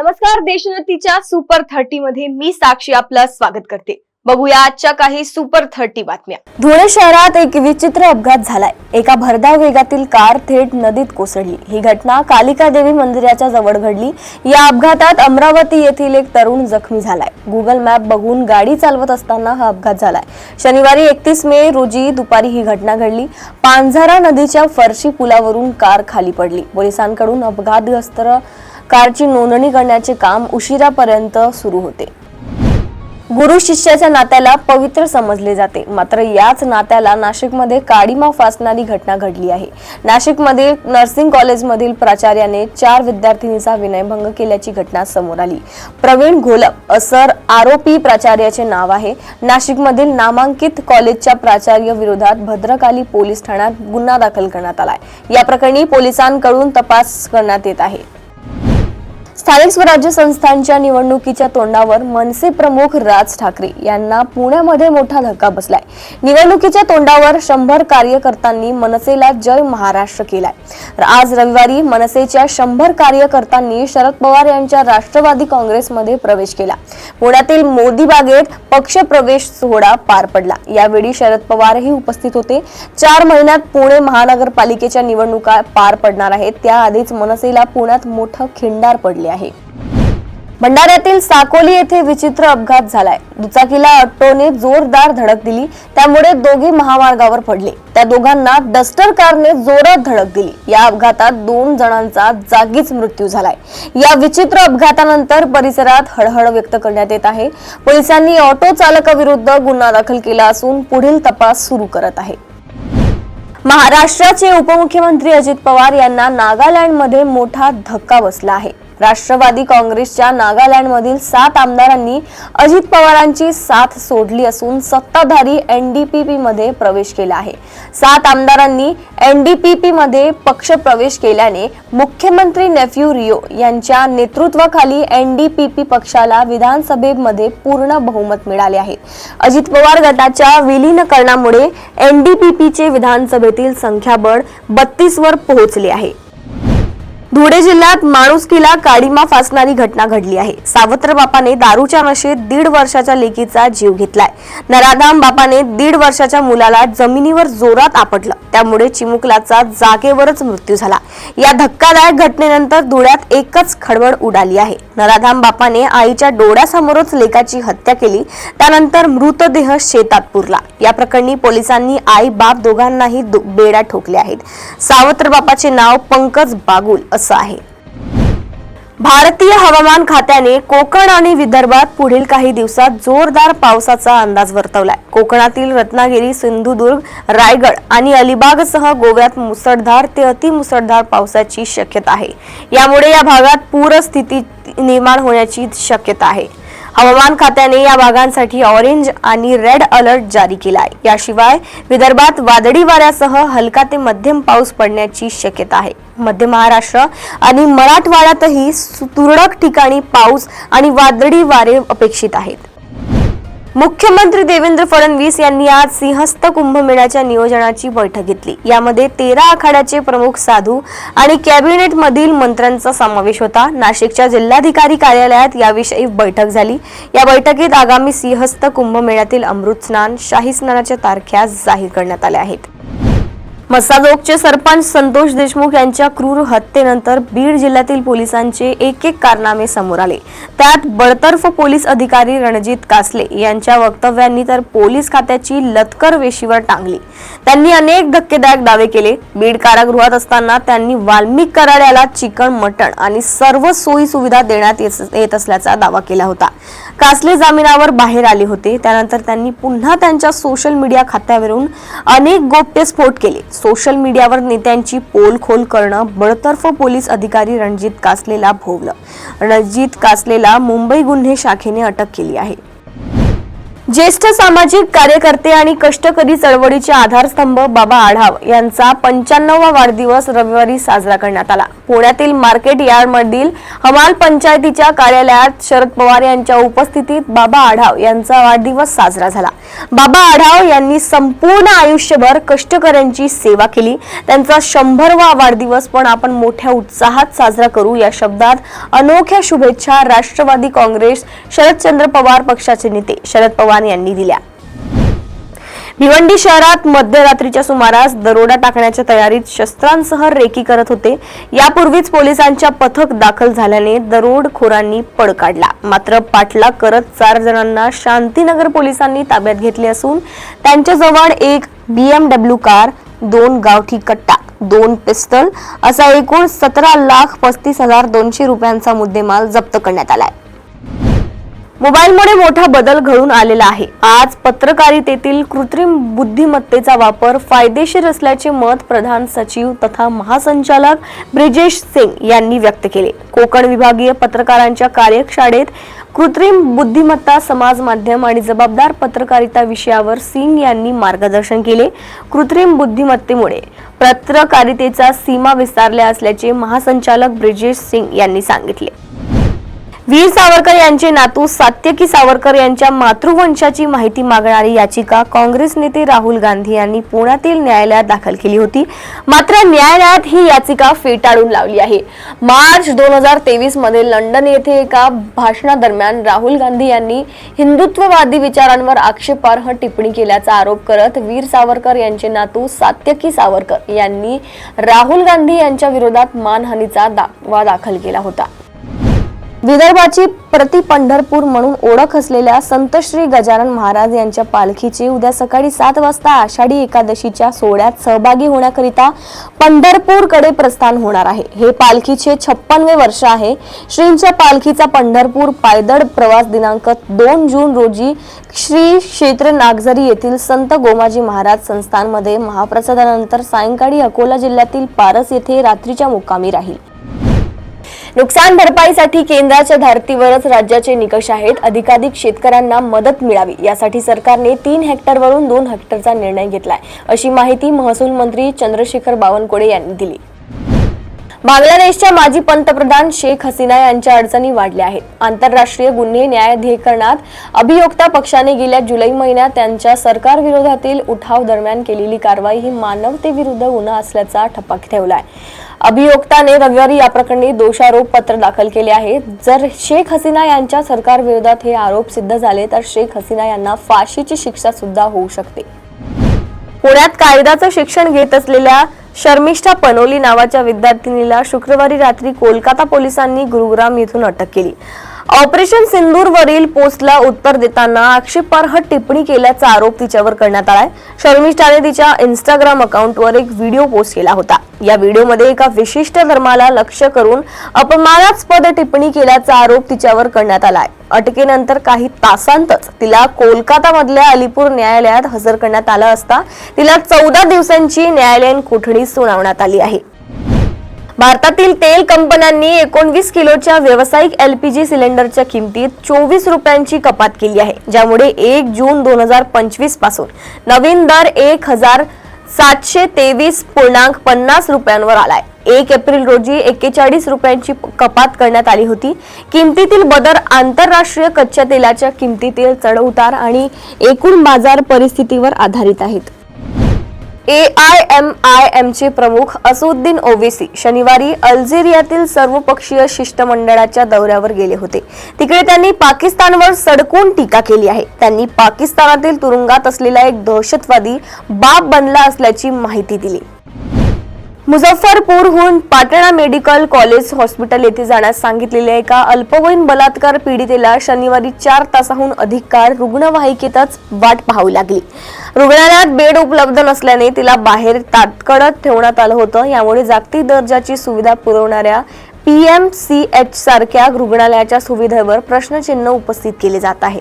नमस्कार, देशोन्नतीच्या सुपर 30 मध्ये मी साक्षी आपलं स्वागत करते। बघूया आजच्या काही सुपर 30 बातम्या। धुळे शहरात एक विचित्र अपघात झालाय। एका भरधाव वेगातील कार थेट नदीत कोसळली। ही घटना कालिका देवी मंदिराच्या जवळ घडली। या अपघातात अमरावती येथील एक तरुण जखमी झालाय। गुगल मॅप बघून गाडी चालवत असताना हा अपघात झालाय। शनिवारी 31 मे रोजी दुपारी ही घटना घडली। पांझरा नदीच्या फरशी पुलावरून कार खाली पडली। पोलिसांकडून अपघातग्रस्त कारची नोंदणी करण्याचे काम उशिरापर्यंत सुरू होते। गुरु शिष्याच्या नात्याला पवित्र समजले जाते, मात्र याच नात्याला नाशिकमध्ये काडीमा फासणारी घटना घडली आहे। नाशिकमध्ये नर्सिंग कॉलेजमधील प्राचार्याने 4 विद्यार्थिनींचा विनयभंग केल्याची घटना समोर आली। प्रवीण घोलप असर आरोपी प्राचार्याचे नाव आहे। नाशिकमधील नामांकित कॉलेजच्या प्राचार्य विरोधात भद्रकाली पोलीस ठाण्यात गुन्हा दाखल करण्यात आलाय। या प्रकरणी पोलिसांकडून तपास करण्यात येत आहे। स्थानिक स्वराज्य संस्थांच्या निवडणुकीच्या तोंडावर मनसे प्रमुख राज ठाकरे यांना पुण्यामध्ये मोठा धक्का बसलाय। निवडणुकीच्या तोंडावर 100 कार्यकर्त्यांनी मनसेला जय महाराष्ट्र केलाय। आज रविवारी मनसेच्या 100 कार्यकर्त्यांनी शरद पवार यांच्या राष्ट्रवादी काँग्रेसमध्ये प्रवेश केला। पुण्यातील मोदी बागेत पक्ष प्रवेश सोहळा पार पडला। यावेळी शरद पवारही उपस्थित होते। 4 महिन्यात पुणे महानगरपालिकेच्या निवडणुका पार पडणार आहेत। त्याआधीच मनसेला पुण्यात मोठं खिंडार पडले आहे। भंडाऱ्यातील साकोली येथे विचित्र अपघात झालाय। दुचाकीला ऑटोने जोरदार धडक दिली, त्यामुळे दोघे महामार्गावर पडले। त्या दोघांना डस्टर कारने जोरात धडक दिली। या अपघातात 2 जणांचा जागीच मृत्यू झालाय। या विचित्र अपघातानंतर परिसरात हळहळ व्यक्त करण्यात येत आहे। पोलिसांनी ऑटो चालकाविरुद्ध गुन्हा दाखल केला असून पुढील तपास सुरू करत आहे। महाराष्ट्राचे उपमुख्यमंत्री अजित पवार यांना नागालँडमध्ये मोठा धक्का बसला आहे। राष्ट्रवादी काँग्रेसच्या नागालँडमधील 7 आमदारांनी अजित पवारांची साथ सोडली असून सत्ताधारी एनडीपीपी मध्ये प्रवेश केला आहे। 7 आमदारांनी एनडीपीपी मध्ये पक्ष प्रवेश केल्याने मुख्यमंत्री नेफ्यू रियो यांच्या नेतृत्वाखाली एनडीपीपी पक्षाला विधानसभेमध्ये पूर्ण बहुमत मिळाले आहे। अजित पवार गटाच्या विलीनीकरणामुळे एनडीपीपीचे विधानसभेतील संख्याबळ 32 वर पोहोचले आहे। धुळे जिल्ह्यात माणुसकीला काडीमा फासणारी घटना घडली आहे। सावत्र बापाने दारूच्या नशेत 1.5 वर्षाच्या लेकीचा जीव घेतलाय। नराधाम बापाने 1.5 वर्षाच्या मुलाला जमिनीवर जोरात आपटलं, त्यामुळे चिमुकलाचा जागेवरच मृत्यू झाला। या धक्कादायक घटनेनंतर धुळ्यात एकच खळबळ उडाली आहे। नराधाम बापाने आईच्या डोळ्यासमोरच लेकाची हत्या केली, त्यानंतर मृतदेह शेतात पुरला। या प्रकरणी पोलिसांनी आई बाप दोघांनाही बेड्या ठोकल्या आहेत। सावत्र बापाचे नाव पंकज बागुल असं आहे। भारतीय हवामान खात्याने कोकण आणि विदर्भात पुढील काही दिवसात जोरदार पावसाचा अंदाज वर्तवलाय। कोकणातील रत्नागिरी, सिंधुदुर्ग, रायगड आणि अलिबागसह गोव्यात मुसळधार ते अतिमुसळधार पावसाची शक्यता आहे। यामुळे या भागात पूरस्थिती निर्माण होण्याची शक्यता आहे। हवामान खात्याने या भागांसाठी ऑरेंज आणि रेड अलर्ट जारी केला आहे। याशिवाय विदर्भात वादळी वाऱ्यासह हलका ते मध्यम पाऊस पडण्याची शक्यता आहे। मध्य महाराष्ट्र आणि मराठवाड्यातही तुरळक ठिकाणी पाऊस आणि वादळी वारे अपेक्षित आहेत। मुख्यमंत्री देवेंद्र फडणवीस यांनी आज सिंहस्थ कुंभमेळ्याच्या नियोजनाची बैठक घेतली। यामध्ये 13 आखाड्याचे प्रमुख साधू आणि कॅबिनेट मधील मंत्र्यांचा समावेश होता। नाशिकच्या जिल्हाधिकारी कार्यालयात याविषयी बैठक झाली। या बैठकीत आगामी सिंहस्थ कुंभमेळ्यातील अमृत स्नान, शाही स्नानाच्या तारखा जाहीर करण्यात आल्या आहेत। मसाजोगचे सरपंच संतोष देशमुख यांच्या क्रूर हत्येनंतर बीड जिल्ह्यातील पोलिसांचे एक कारनामे समोर आले। त्यात बडतर्फ पोलीस अधिकारी रणजित कासले यांच्या वक्तव्यांनी तर पोलीस खात्याची लतकर वेशीवर टांगली। त्यांनी अनेक धक्केदायक दावे केले। बीड कारागृहात असताना त्यांनी वाल्मिक कराड्याला चिकन, मटण आणि सर्व सोयी सुविधा देण्यात येत असल्याचा दावा केला होता। कासले जामिनावर बाहेर आले होते। त्यानंतर त्यांनी पुन्हा त्यांच्या सोशल मीडिया खात्यावरून अनेक गोप्यस्फोट केले। सोशल मीडियावर नेत्यांची पोलखोल करणं बडतर्फ पोलीस अधिकारी रणजित कासलेला भोवलं। रणजित कासलेला मुंबई गुन्हे शाखेने अटक केली आहे। ज्येष्ठ सामाजिक कार्यकर्ते आणि कष्टकरी चळवळीचे आधारस्तंभ बाबा आढाव यांचा 95वा वाढदिवस रविवारी साजरा करण्यात आला. पुण्यातील मार्केट यार्डमधील हमाल पंचायतीच्या कार्यालयात शरद पवार यांच्या उपस्थितीत बाबा आढाव यांचा वाढदिवस साजरा झाला. बाबा आढाव यांनी संपूर्ण आयुष्यभर कष्टकऱ्यांची सेवा केली. त्यांचा 100वा वाढदिवस पण आपण मोठ्या उत्साहात साजरा करू या शब्दात अनोख्या शुभेच्छा राष्ट्रवादी काँग्रेस शरदचंद्र पवार पक्षाचे नेते शरद पवार यांनी दिल्या. भिवंडी शहरात मध्यरात्रीच्या सुमारास दरोडा टाकण्याच्या तयारीत शस्त्रांसह रेकी करत होते. यापूर्वीच पोलिसांच्या पथक दाखल झाल्याने दरोडखोरांनी पळ काढला. मात्र पाठलाग करत 4 जणांना शांतीनगर पोलिसांनी ताब्यात घेतले असून त्यांच्याजवळ एक BMW कार, 2 गावठी कट्टा, 2 पिस्तल असा एकूण 17,35,200 रुपयांचा मुद्देमाल जप्त करण्यात आलाय. मोबाईलमुळे मोठा बदल घडून आलेला आहे. आज पत्रकारितेतील कृत्रिम बुद्धिमत्तेचा वापर फायदेशीर असल्याचे मत प्रधान सचिव तथा महासंचालक ब्रिजेश सिंग यांनी व्यक्त केले. कोकण विभागीय पत्रकारांच्या कार्यशाळेत कृत्रिम बुद्धिमत्ता, समाज माध्यम आणि जबाबदार पत्रकारिता विषयावर सिंग यांनी मार्गदर्शन केले. कृत्रिम बुद्धिमत्तेमुळे पत्रकारितेचा सीमा विस्तारल्या असल्याचे महासंचालक ब्रिजेश सिंग यांनी सांगितले. वीर सावरकर यांचे नातू सात्यकी सावरकर यांच्या मातृवंशाची माहिती मागणारी याचिका काँग्रेस नेते राहुल गांधी यांनी पुण्यातील न्यायालयात दाखल केली होती. मात्र न्यायालयात ही याचिका फेटाळून लावली आहे. मार्च 2023 मध्ये लंडन येथे एका भाषणादरम्यान राहुल गांधी यांनी हिंदुत्ववादी विचारांवर आक्षेपार्ह टिप्पणी केल्याचा आरोप करत वीर सावरकर यांचे नातू सात्यकी सावरकर यांनी राहुल गांधी यांच्या विरोधात मानहानीचा दावा दाखल केला होता. विदर्भाची प्रति पंढरपूर म्हणून ओळख असलेल्या संत श्री गजानन महाराज यांच्या पालखीचे उद्या सकाळी 7 वाजता आषाढी एकादशीच्या सोहळ्यात सहभागी होण्याकरिता पंढरपूरकडे प्रस्थान होणार आहे. हे पालखीचे 56वे वर्ष आहे. श्रींच्या पालखीचा पंढरपूर पायदळ प्रवास दिनांक 2 जून रोजी श्री क्षेत्र नागझरी येथील संत गोमाजी महाराज संस्थानमध्ये महाप्रसादानंतर सायंकाळी अकोला जिल्ह्यातील पारस येथे रात्रीच्या मुक्कामी राहील. नुकसान भरपाईसाठी केंद्राच्या धर्तीवरच राज्याचे निकष आहेत. अधिकाधिक शेतकऱ्यांना मदत मिळावी यासाठी सरकारने 3 हेक्टरवरून 2 हेक्टरचा निर्णय घेतलाय, अशी माहिती महसूल मंत्री चंद्रशेखर बावनकुळे यांनी दिली. बांगलादेशच्या माजी पंतप्रधान शेख हसीना यांच्या अडचणी वाढल्या आहेत. आंतरराष्ट्रीय गुन्हे न्यायाधिकरणात अभियोक्ता पक्षाने गेल्या जुलै महिन्यात त्यांच्या सरकार विरोधातील उठाव दरम्यान केलेली कारवाई ही मानवतेविरुद्ध गुन्हा असल्याचा ठपका ठेवलाय. अभियोक्ताने रविवारी या प्रकरणी दोषारोप पत्र दाखल केले आहे. जर शेख हसीना यांच्या सरकार विरोधात हे आरोप सिद्ध झाले तर शेख हसीना यांना फाशीची शिक्षा सुद्धा होऊ शकते. पुण्यात कायद्याचं शिक्षण घेत असलेल्या शर्मिष्ठा पनोली नावाच्या विद्यार्थिनीला शुक्रवारी रात्री कोलकाता पोलिसांनी गुरुग्राम येथून अटक केली. ऑपरेशन सिंदूर वरील पोस्टला उत्तर देताना आक्षेपार्ह टिप्पणी केल्याचा आरोप तिच्यावर करण्यात आलाय. शर्मिष्ठाने तिच्या इंस्टाग्राम अकाउंटवर एक व्हिडिओ पोस्ट केला होता. या व्हिडिओमध्ये एका विशिष्ट धर्माला लक्ष्य करून अपमानास्पद टिप्पणी केल्याचा आरोप तिच्यावर करण्यात आलाय. अटकेनंतर काही तासांतच तिला कोलकातामधल्या अलीपूर न्यायालयात हजर करण्यात आलं असता तिला 14 दिवसांची न्यायालयीन कोठडी सुनावण्यात आली आहे. भारतातील तेल कंपन्यांनी 19 किलोच्या व्यावसायिक LPG सिलेंडरच्या किमतीत 24 रुपयांची कपात केली आहे, ज्यामुळे 1 जून 2025 पासून नवीन दर 1,723.50 रुपयांवर आलाय. 1 एप्रिल रोजी 41 रुपयांची कपात करण्यात आली होती. किमतीतील बदल आंतरराष्ट्रीय कच्च्या तेलाच्या किमतीतील चढउतार आणि एकूण बाजार परिस्थितीवर आधारित आहेत. AIMIMचे प्रमुख असुद्दीन ओवेसी शनिवारी अल्जेरियातील सर्वपक्षीय शिष्टमंडळाच्या दौऱ्यावर गेले होते. तिकडे त्यांनी पाकिस्तानवर सडकून टीका केली आहे. त्यांनी पाकिस्तानातील तुरुंगात असलेला एक दहशतवादी बाप बनला असल्याची माहिती दिली. मुझफ्फरपूरहून पाटणा मेडिकल कॉलेज हॉस्पिटल येथे जाण्यास सांगितलेल्या एका अल्पवयीन बलात्कार पीडितेला शनिवारी 4 तासाहून अधिक काळ रुग्णवाहिकेतच वाट पाहावी लागली. रुग्णालयात बेड उपलब्ध नसल्याने तिला बाहेर ताटकळत ठेवण्यात आलं होतं. यामुळे जागतिक दर्जाची सुविधा पुरवणाऱ्या PMCH सारख्या रुग्णालयाच्या सुविधेवर प्रश्नचिन्ह उपस्थित केले जात आहे.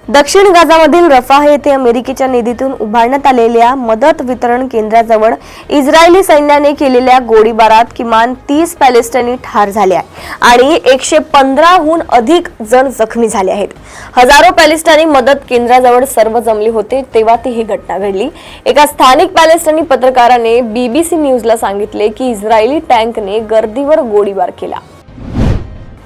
दक्षिण गाझामधील रफाह येथे अमेरिकेच्या निधीतून उभारण्यात आलेल्या मदत वितरण केंद्राजवळ इस्रायली सैन्याने केलेल्या गोळीबारात किमान 30 पॅलेस्टाईनी ठार झाले आहेत आणि 115हून अधिक जण जखमी झाले आहेत. हजारो पॅलेस्टाईनी मदत केंद्राजवळ सर्व जमले होते तेव्हा ती ही घटना घडली. एका स्थानिक पॅलेस्टाईनी पत्रकाराने BBC न्यूजला सांगितले की इस्रायली टँकने गर्दीवर गोळीबार केला.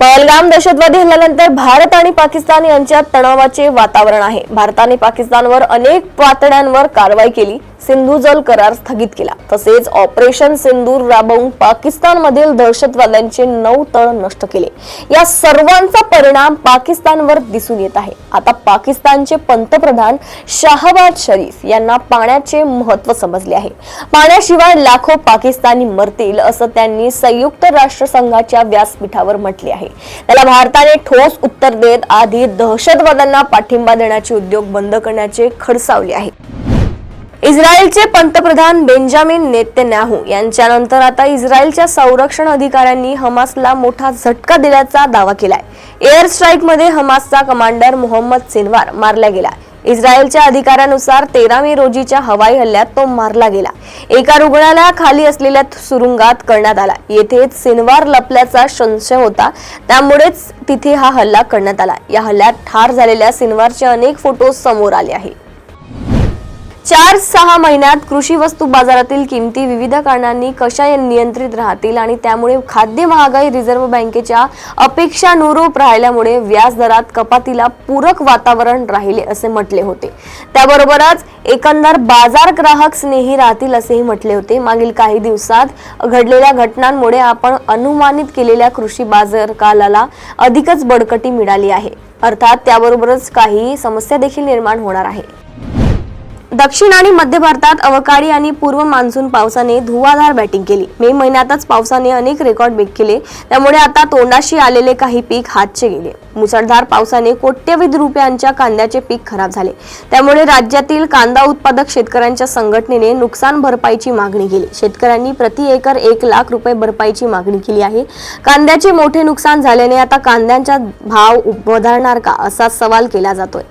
पहलगाम दहशतवादी हल्ल्यानंतर भारत आणि पाकिस्तान यांच्यात तणावाचे वातावरण आहे. भारताने पाकिस्तानवर अनेक पातळ्यांवर कारवाई केली, सिंधू जल करार स्थगित केला, तसेच ऑपरेशन सिंदूर राबवून पाकिस्तानमधील दहशतवाद्यांचे 9 तळ नष्ट केले. या सर्वांचा परिणाम पाकिस्तानवर दिसून येत आहे. आता पाकिस्तानचे पंतप्रधान शाहबाज शरीफ यांना पाण्याचे महत्त्व समजले आहे. पाण्याशिवाय लाखो पाकिस्तानी मरतील असं त्यांनी संयुक्त राष्ट्र संघाच्या व्यासपीठावर म्हटले आहे. त्याला भारताने ठोस उत्तर देत आधी दहशतवाद्यांना पाठिंबा देण्याचे उद्योग बंद करण्याचे खडसावले आहे. इस्रायलचे पंतप्रधान बेंजामिन नेतन्याहू यांच्यानंतर आता इस्रायलच्या संरक्षण अधिकाऱ्यांनी हमासला मोठा झटका दिल्याचा दावा केलाय. एअर स्ट्राईकमध्ये हमासचा कमांडर मोहम्मद सिन्वार मारला गेला. इस्रायलच्या अधिकाऱ्यानुसार 13 मे रोजीच्या हवाई हल्ल्यात तो मारला गेला. एका रुग्णालया खाली असलेल्या सुरुंगात करण्यात आला. येथेच सिन्वार लपल्याचा संशय होता, त्यामुळेच तिथे हा हल्ला करण्यात आला. या हल्ल्यात ठार झालेल्या सिन्वारचे अनेक फोटो समोर आले आहेत. 4-6 महिन्यात कृषी वस्तू बाजारातील किमती विविध कारणांनी कशा नियंत्रित राहतील आणि त्यामुळे खाद्य महागाई रिझर्व्ह बँकेच्या अपेक्षानुरूप राहिल्यामुळे व्याज दरात कपातीला पूरक वातावरण राहिले असे म्हटले होते. त्याबरोबरच एकंदर बाजार ग्राहक स्नेही राहतील असेही म्हटले होते. मागील काही दिवसात घडलेल्या घटनांमुळे आपण अनुमानित केलेल्या कृषी बाजार कालाला अधिकच बळकटी मिळाली आहे. अर्थात त्याबरोबरच काही समस्या देखील निर्माण होणार आहे. दक्षिण आणि मध्य भारतात अवकाळी आणि पूर्व मान्सून पावसाने धुवाधार बॅटिंग केली. मे महिन्यातच पावसाने अनेक रेकॉर्ड ब्रेक केले, त्यामुळे आता तोंडाशी आलेले काही पीक हातचे गेले. मुसळधार पावसाने कोट्यवधी रुपयांच्या कांद्याचे पीक खराब झाले. त्यामुळे राज्यातील कांदा उत्पादक शेतकऱ्यांच्या संघटनेने नुकसान भरपाईची मागणी केली. शेतकऱ्यांनी प्रति एकर 1 लाख रुपये भरपाईची मागणी केली आहे. कांद्याचे मोठे नुकसान झाल्याने आता कांद्यांचा भाव वधारणार का असा सवाल केला जातोय.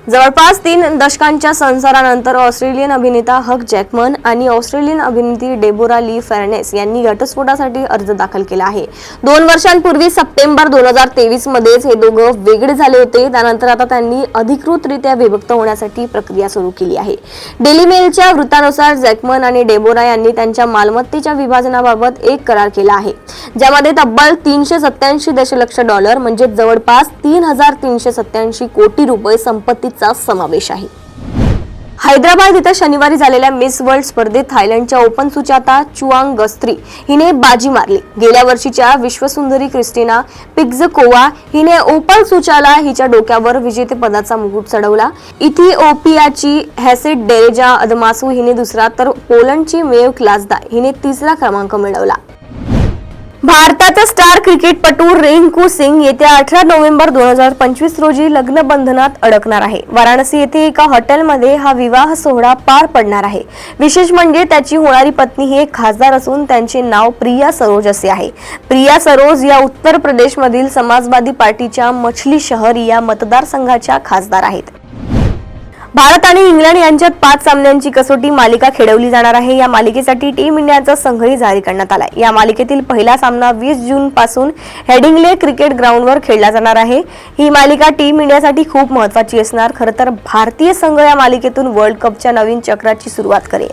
जवळपास 3 दशकांच्या संसारानंतर ऑस्ट्रेलियन अभिनेता हक जॅकमन आणि ऑस्ट्रेलियन अभिनेत्री डेबोरा ली फर्नेस यांनी घटस्फोटासाठी अर्ज दाखल केला आहे. 2 वर्षांपूर्वी सप्टेंबर 2023 मध्येच हे दोघं वेगळे झाले होते. त्यानंतर आता त्यांनी अधिकृतरित्या विभक्त होण्यासाठी प्रक्रिया सुरू केली आहे. डेली मेलच्या वृत्तानुसार जॅकमन आणि डेबोरा यांनी त्यांच्या मालमत्तेच्या विभाजनाबाबत एक करार केला आहे, ज्यामध्ये तब्बल $387 दशलक्ष म्हणजे जवळपास 3,387 कोटी रुपये संपत्तीचा समावेश आहे. हैदराबाद इथं शनिवारी झालेल्या मिस वर्ल्ड स्पर्धेत थायलंडच्या ओपन सुचाता चुआंगस्त्री हिने बाजी मारली. गेल्या वर्षीच्या विश्वसुंदरी क्रिस्टिना पिग्जकोवा हिने ओपन सुचाला हिच्या डोक्यावर विजेतेपदाचा मुकुट चढवला. इथिओपियाची हॅसिड डेरेजा अदमासू हिने दुसरा तर पोलंडची मेव क्लासदा हिने तिसरा क्रमांक मिळवला. भारताचा स्टार क्रिकेटपटू रिंकू सिंग येत्या 18 नोव्हेंबर 2025 रोजी लग्न बंधनात अडकणार आहे. वाराणसी येथे एका हॉटेलमध्ये हा विवाह सोहळा पार पडणार आहे. विशेष म्हणजे त्याची होणारी पत्नी ही एक खासदार असून त्यांचे नाव प्रिया सरोज असे आहे. प्रिया सरोज या उत्तर प्रदेशमधील समाजवादी पार्टीच्या मछली शहर या मतदारसंघाच्या खासदार आहेत. भारत आणि इंग्लंड यांच्यात 5 सामन्यांची कसोटी मालिका खेळवली जाणार आहे. या मालिकेसाठी टीम इंडियाचा संघही जारी करण्यात आला. या मालिकेतील पहिला सामना 20 जून पासून हेडिंग्ले क्रिकेट ग्राउंडवर खेळला जाणार आहे. ही मालिका टीम इंडियासाठी खूप महत्त्वाची असणार. खरं तर भारतीय संघ या मालिकेतून वर्ल्ड कपच्या नवीन चक्राची सुरुवात करेल.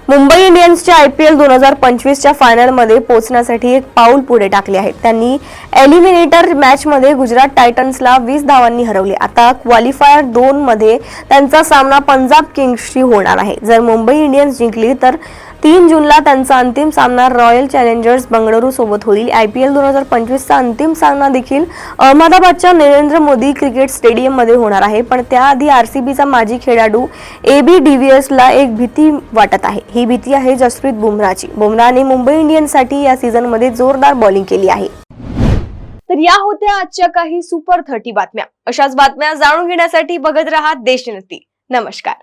मुंबई इंडियन्सच्या IPL 2025च्या फायनलमध्ये पोहोचण्यासाठी एक पाऊल पुढे टाकले आहे. त्यांनी एलिमिनेटर मॅचमध्ये गुजरात टायटन्सला 20 धावांनी हरवले. आता क्वालिफायर 2 मध्ये त्यांचा सामना पंजाब किंग्सशी होणार आहे. जर मुंबई इंडियन्स जिंकली तर 3 जूनला त्यांचा अंतिम सामना रॉयल चॅलेंजर्स बंगळुरू सोबत होईल. IPL 2025चा अंतिम सामना देखील अहमदाबादच्या नरेंद्र मोदी क्रिकेट स्टेडियम मध्ये होणार आहे. पण त्याआधी RCBचा माजी खेळाडू AB डिव्हिलियर्सला एक भीती वाटत आहे. ही भीती आहे जसप्रीत बुमराहची. बुमराहने मुंबई इंडियन्ससाठी या सीझनमध्ये जोरदार बॉलिंग केली आहे. तर या होत्या आजच्या काही सुपर 30 बातम्या. अशाच बातम्या जाणून घेण्यासाठी बघत रहा देशोन्नती. नमस्कार.